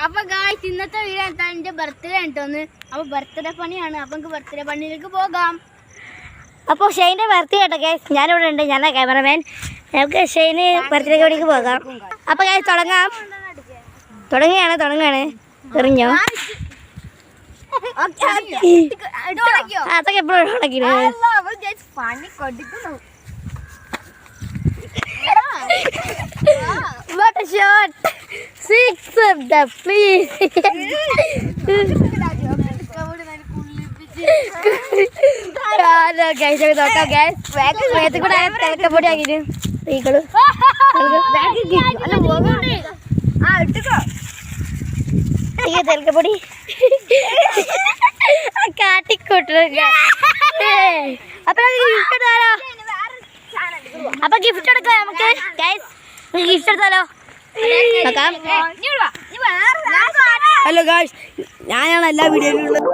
അപ്പൊ ഗായ്സ് ഇന്നത്തെ വീഡിയോ എന്താ എന്റെ ബർത്ത്ഡേ ഉണ്ടോന്ന്. അപ്പൊ ബർത്ത്ഡേ പണിയാണ്. അപ്പൊ നമുക്ക് ബർത്ത്ഡേ പണിയിലേക്ക് പോകാം. അപ്പോൾ ഷെയ്ൻ്റെ ബർത്ത്ഡേ കേട്ടോ ഗൈസ്. ഞാനിവിടെ ഉണ്ട്, ഞാനാ ക്യാമറമാൻ. നമുക്ക് ഷെയ്ന് ബർത്ത്ഡേ പണിക്ക് പോകാം. അപ്പോൾ ഗൈസ് തുടങ്ങാം. തുടങ്ങുകയാണ്. എറിഞ്ഞോ? അതൊക്കെ എപ്പോഴും ഉണക്കിന്. What a shot! 6 of the please. Guys നോക്കാം ഗൈസ്. വേഗത്തിൽ കൂടെ തിളക്കപ്പൊടി ആക്കിട്ട് തീക്കളു തിളക്കപ്പൊടി കാട്ടിക്കൂട്ടു. അപ്പൊ ഗിഫ്റ്റ് എടുക്കാം നമുക്ക് ഗൈസ്. ഗിഫ്റ്റ് എടുത്താലോ? നോക്കാം. ഹലോ ഗായ്സ്, ഞാനാണ് എല്ലാ വീഡിയോയിലും ഉള്ളത്.